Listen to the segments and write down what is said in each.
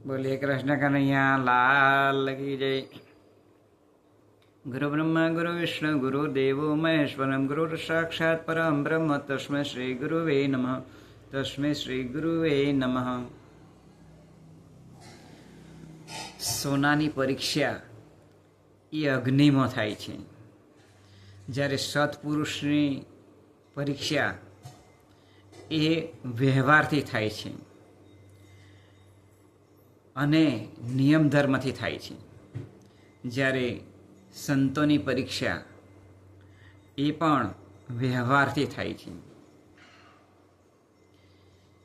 બોલીએ કૃષ્ણ કનૈયા લાલ કી જય. ગુરુ બ્રહ્મા ગુરુ વિષ્ણુ ગુરુ દેવો મહેશ્વરમ ગુરુ સાક્ષાત પરમ બ્રહ્મ તસ્મૈ શ્રી ગુરુવે નમઃ. તસ્મૈ શ્રી ગુરુવે નમઃ. સોનાની પરીક્ષા એ અગ્નિમાં થાય છે, જ્યારે સત્પુરુષની પરીક્ષા એ વ્યવહારથી થાય છે અને નિયમ ધર્મથી થાય છે, જ્યારે સંતોની પરીક્ષા એ પણ વ્યવહારથી થાય છે.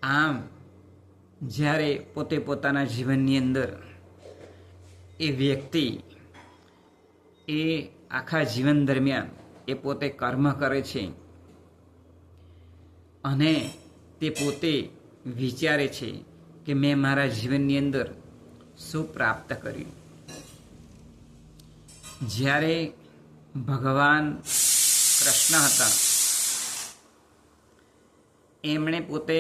આમ જ્યારે પોતે પોતાના જીવનની અંદર એ વ્યક્તિ એ આખા જીવન દરમિયાન એ પોતે કર્મ કરે છે અને તે પોતે વિચારે છે કે મેં મારા જીવનની અંદર શું પ્રાપ્ત કર્યું. જ્યારે ભગવાન કૃષ્ણ હતા એમણે પોતે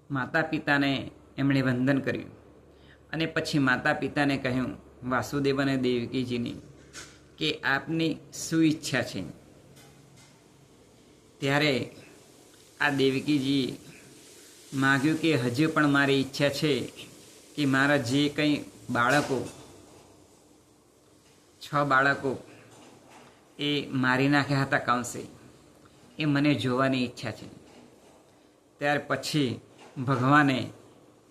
માતા પિતાને એમણે વંદન કર્યું અને પછી માતા પિતાને કહ્યું, વાસુદેવ અને દેવકીજીની, કે આપની શું ઈચ્છા છે. ત્યારે આ દેવકીજીએ માગ્યું કે હજુ પણ મારી ઈચ્છા છે કે મારા જે કંઈ બાળકો 6 બાળકો એ મારી નાખ્યા હતા કંસે, એ મને જોવાની ઈચ્છા છે. ત્યાર પછી ભગવાને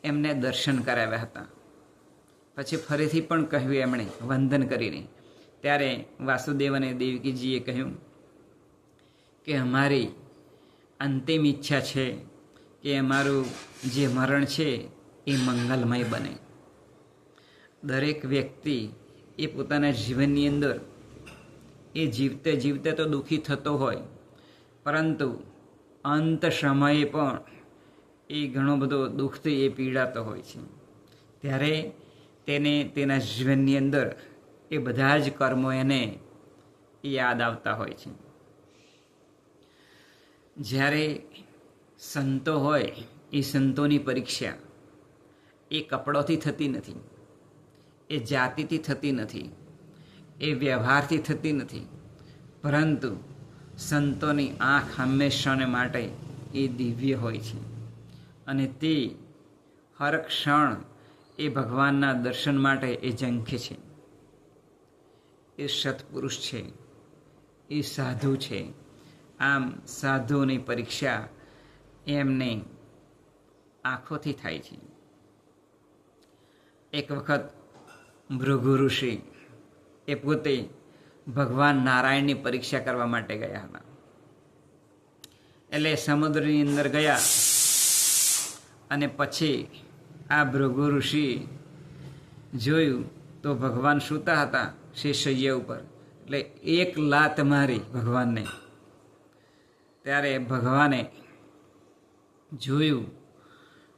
એમને દર્શન કરાવ્યા હતા. પછી ફરીથી પણ કહ્યું એમણે વંદન કરીને. ત્યારે વાસુદેવ અને દેવકીજીએ કહ્યું કે અમારી અંતિમ ઈચ્છા છે કે અમારું જે મરણ છે એ મંગલમય બને. દરેક વ્યક્તિ એ પોતાના જીવનની અંદર એ જીવતે જીવતે તો દુઃખી થતો હોય, પરંતુ અંત સમયે પણ એ ઘણો બધો દુઃખથી એ પીડાતો હોય છે. ત્યારે તેને તેના જીવનની અંદર એ બધા જ કર્મો એને યાદ આવતા હોય છે. જ્યારે સંતો હોય એ સંતોની પરીક્ષા એ કપડોથી થતી નથી, એ જાતિથી થતી નથી, એ વ્યવહારથી થતી નથી, પરંતુ સંતોની આંખ હંમેશાને માટે એ દિવ્ય હોય છે અને તે હર ક્ષણ એ ભગવાનના દર્શન માટે એ ઝંખે છે. એ સત્પુરુષ છે, એ સાધુ છે. આમ સાધુઓની પરીક્ષા એમને આંખોથી થાય છે. એક વખત ભૃગુ ઋષિ એ પોતે ભગવાન નારાયણની પરીક્ષા કરવા માટે ગયા હતા. એટલે સમુદ્રની અંદર ગયા અને પછી આ ભૃગુ ઋષિ જોયું તો ભગવાન સૂતા હતા શેષૈયા ઉપર. એટલે એક લાત મારી ભગવાનને. ત્યારે ભગવાને જોયું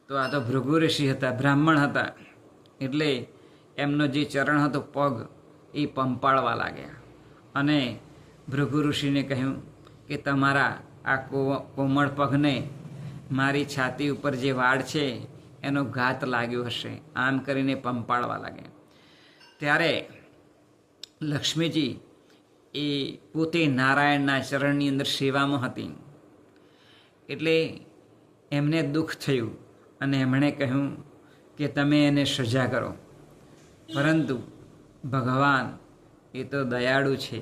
તો આ તો ભૃગુ ઋષિ હતા, બ્રાહ્મણ હતા, એટલે એમનો જે ચરણ હતો પગ એ પંપાળવા લાગ્યા અને ભૃગુ ઋષિને કહ્યું કે તમારા આ કોમળ પગને મારી છાતી ઉપર જે વાળ છે એનો ઘાત લાગ્યો હશે. આમ કરીને પંપાળવા લાગ્યા. ત્યારે લક્ષ્મીજી એ પોતે નારાયણના ચરણની અંદર સેવામાં હતી, એટલે એમને દુઃખ થયું અને એમણે કહ્યું કે તમે એને સજા કરો. પરંતુ ભગવાન એ તો દયાળુ છે,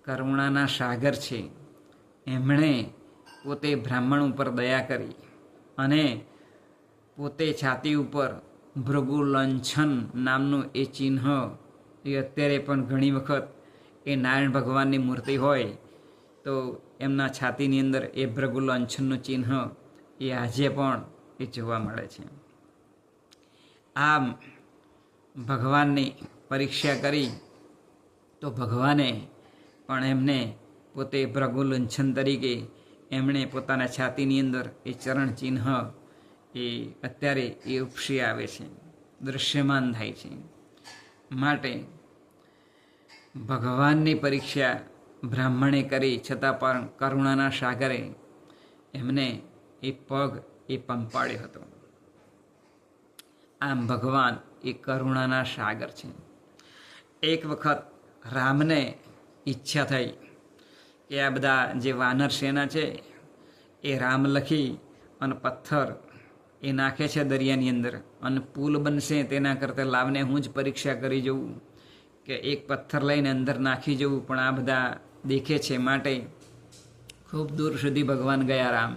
કરુણાના સાગર છે. એમણે પોતે બ્રાહ્મણ ઉપર દયા કરી અને પોતે છાતી ઉપર ભૃગુ લંછન નામનું એ ચિહ્ન એ અત્યારે પણ ઘણી વખત એ નારાયણ ભગવાનની મૂર્તિ હોય તો એમના છાતીની અંદર એ ભૃગુ લંછનનું ચિહ્ન એ આજે પણ એ જોવા મળે છે. આમ ભગવાનની પરીક્ષા કરી તો ભગવાને પણ એમને પોતે ભૃગુ લંછન તરીકે એમણે પોતાના છાતીની અંદર એ ચરણ ચિહ્ન એ અત્યારે એ ઉપસી આવે છે, દૃશ્યમાન થાય છે. માટે ભગવાનની પરીક્ષા બ્રાહ્મણે કરી છતાં પણ કરુણાના સાગરે એમને એ પગ એ પંપાળ્યો હતો. આમ ભગવાન એ કરુણાના સાગર છે. એક વખત રામને ઈચ્છા થઈ કે આ બધા જે વાનર સેના છે એ રામ લખી અને પથ્થર એ નાખે છે દરિયાની અંદર અને પુલ બનશે, તેના કરતાં લાવને હું જ પરીક્ષા કરી જવું કે એક પથ્થર લઈને અંદર નાખી જવું. પણ આ બધા દેખે છે માટે ખૂબ દૂર સુધી ભગવાન ગયા રામ,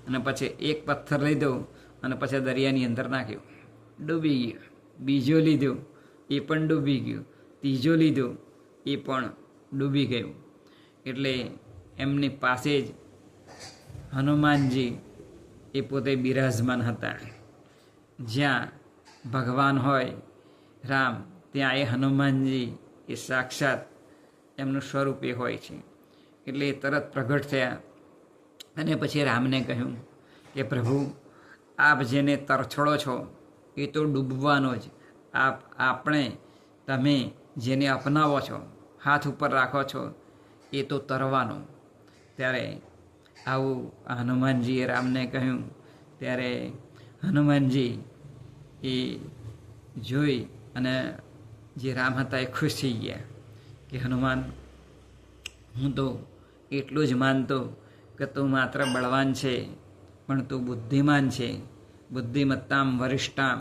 અને પછી એક પથ્થર લીધો અને પછી દરિયાની અંદર નાખ્યો, ડૂબી ગયો. બીજો લીધો, એ પણ ડૂબી ગયો. ત્રીજો લીધો, એ પણ ડૂબી ગયું. એટલે એમની પાસે જ હનુમાનજી એ પોતે બિરાજમાન હતા. જ્યાં ભગવાન હોય રામ, ત્યાં એ હનુમાનજી એ સાક્ષાત એમનું સ્વરૂપ એ હોય છે. એટલે એ તરત પ્રગટ થયા અને પછી રામને કહ્યું કે પ્રભુ, આપ જેને તરછોડો છો એ તો ડૂબવાનો જ. આપણે તમે જેને અપનાવો છો, હાથ ઉપર રાખો છો, એ તો તરવાનો. ત્યારે આવું હનુમાનજીએ રામને કહ્યું. ત્યારે હનુમાનજી એ જોઈ અને જે રામ હતા એ ખુશ થઈ ગયા કે હનુમાન, હું તો એટલું જ માનતો કે તું માત્ર બળવાન છે, પણ તું બુદ્ધિમાન છે. બુદ્ધિમત્તામ વરિષ્ઠામ,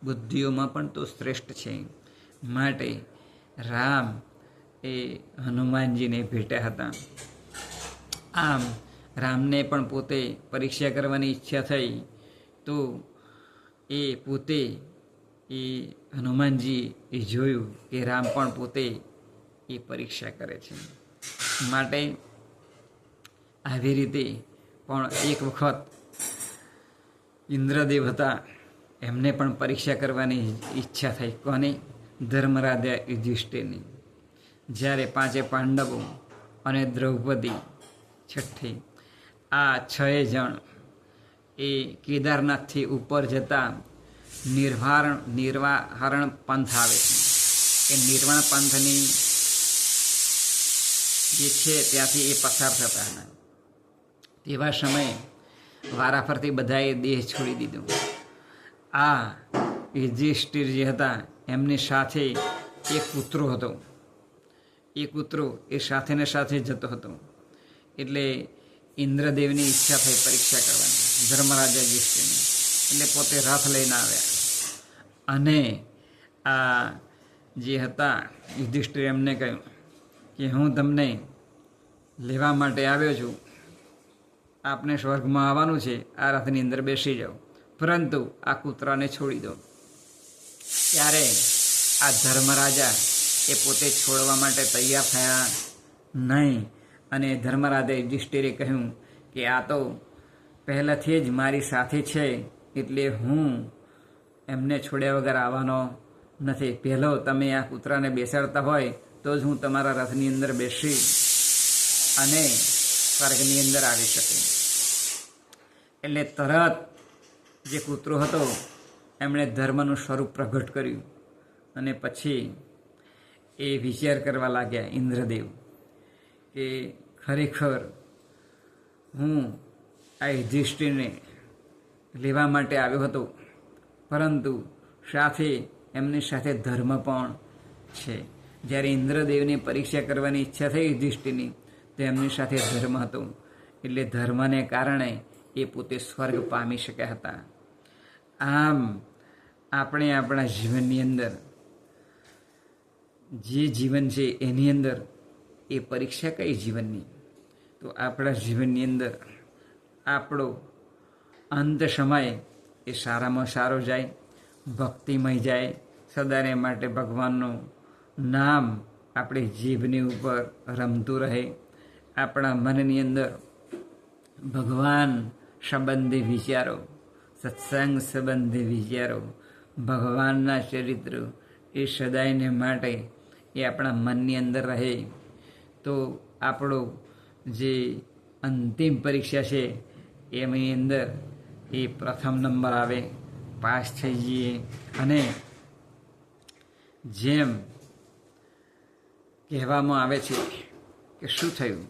બુદ્ધિઓમાં પણ તું શ્રેષ્ઠ છે. માટે રામ એ હનુમાનજીને ભેટ્યા હતા. આમ રામને પણ પોતે પરીક્ષા કરવાની ઈચ્છા થઈ તો એ પોતે એ હનુમાનજી એ જોયું કે રામ પણ પોતે એ પરીક્ષા કરે છે. માટે આવી રીતે પણ એક વખત ઇન્દ્રદેવ હતા, એમને પણ પરીક્ષા કરવાની ઈચ્છા થઈ. કોની? ધર્મરાજા યુધિષ્ઠિરની. જ્યારે પાંચે પાંડવો અને દ્રૌપદી છઠ્ઠી, આ 6 જણ એ કેદારનાથથી ઉપર જતા નિર્વાહરણ પંથ આવે છે. એ નિર્વાણ પંથની જે છે ત્યાંથી એ પસાર થતા હતા. તેવા સમયે વારાફરતી બધાએ દેહ છોડી દીધો. આ યુધિષ્ઠિર જે હતા એમની સાથે એક કૂતરો હતો. એ કૂતરો એ સાથે ને સાથે જતો હતો. એટલે ઇન્દ્રદેવની ઈચ્છા થઈ પરીક્ષા કરવાની, ધર્મરાજા યુધિષ્ઠિરની. એટલે પોતે રથ લઈને આવ્યા અને આ જે હતા યુધિષ્ઠિર એમને કહ્યું કે હું તમને લેવા માટે આવ્યો છું, આપને સ્વર્ગમાં આવવાનું છે, આ રથની અંદર બેસી જાઓ, પરંતુ આ કૂતરાને છોડી દો. ત્યારે આ ધર્મરાજા એ પોતે છોડવા માટે તૈયાર થયા નહીં. અને ધર્મરાજા યુધિષ્ઠિરે કહ્યું કે આ તો પહેલાંથી જ મારી સાથે છે, એટલે હું એમને છોડ્યા વગર આવવાનો નથી. પહેલો તમે આ કૂતરાને બેસાડતા હોય તો જ હું તમારા રથની અંદર બેસી અને સ્વર્ગની અંદર આવી શકું. એટલે તરત જે કૂતરો હતો એમણે ધર્મનું સ્વરૂપ પ્રગટ કર્યું. અને પછી એ વિચાર કરવા લાગ્યા ઇન્દ્રદેવ કે ખરેખર હું આ યુધિષ્ઠિરને લેવા માટે આવ્યો હતો, પરંતુ સાથે એમની સાથે ધર્મ પણ છે. જ્યારે ઇન્દ્રદેવની પરીક્ષા કરવાની ઈચ્છા થઈ યુધિષ્ઠિરની, તો એમની સાથે ધર્મ હતો. એટલે ધર્મને કારણે એ પોતે સ્વર્ગ પામી શક્યા હતા. આમ આપણે આપણા જીવનની અંદર જે જીવન છે એની અંદર એ પરીક્ષા કઈ જીવનની? તો આપણા જીવનની અંદર આપણો અંત સમય એ સારામાં સારો જાય, ભક્તિમય જાય, સદાને માટે ભગવાનનું નામ આપણી જીભની ઉપર રમતું રહે. આપણા મનની અંદર ભગવાન સંબંધી વિચારો, સત્સંગ સંબંધી વિચારો, ભગવાનના ચરિત્રો એ સદાયને માટે એ આપણા મનની અંદર રહે. તો આપણો જે અંતિમ પરીક્ષા છે એની અંદર એ પ્રથમ નંબર આવે, પાસ થઈ જઈએ. અને જેમ કહેવામાં આવે છે કે શું થયું,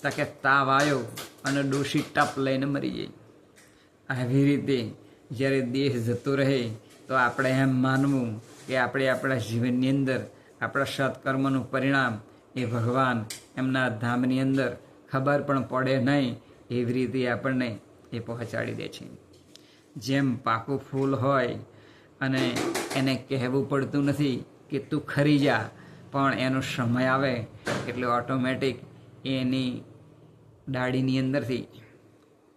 તો કે તાવ આવ્યો અને ડોશી ટપ લઈને મરી જાય. આવી રીતે જ્યારે દેહ જતો રહે તો આપણે એમ માનવું કે આપણે આપણા જીવનની અંદર આપણા સત્કર્મનું પરિણામ એ ભગવાન એમના ધામની અંદર ખબર પણ પડે નહીં એવી રીતે આપણને એ પહોંચાડી દે છે. જેમ પાકું ફૂલ હોય અને એને કહેવું પડતું નથી કે તું ખરી જા, પણ એનો સમય આવે એટલે ઓટોમેટિક એની ડાળીની અંદરથી,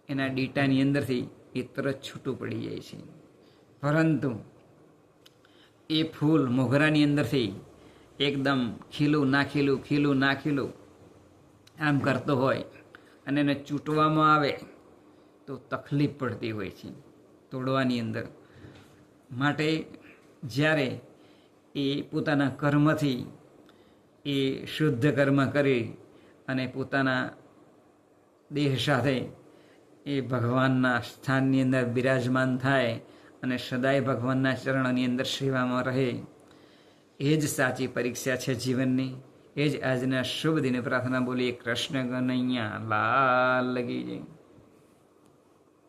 એના ડીટાની અંદરથી એ તરત છૂટું પડી જાય છે. પરંતુ એ ફૂલ મોગરાની અંદરથી એકદમ ખીલું ના ખીલું, ખીલું ના ખીલું આમ કરતો હોય અને એને ચૂંટવામાં આવે તો તકલીફ પડતી હોય છે તોડવાની અંદર. માટે જ્યારે એ પોતાના કર્મથી એ શુદ્ધ કર્મ કરી અને પોતાના દેહ સાથે એ ભગવાનના સ્થાનની અંદર બિરાજમાન થાય અને સદાય ભગવાનના ચરણોની અંદર સેવામાં રહે, એ જ સાચી પરીક્ષા છે જીવનની. એ જ આજના શુભ દિને પ્રાર્થના બોલીએ. કૃષ્ણ કનૈયા લાલ કી જય.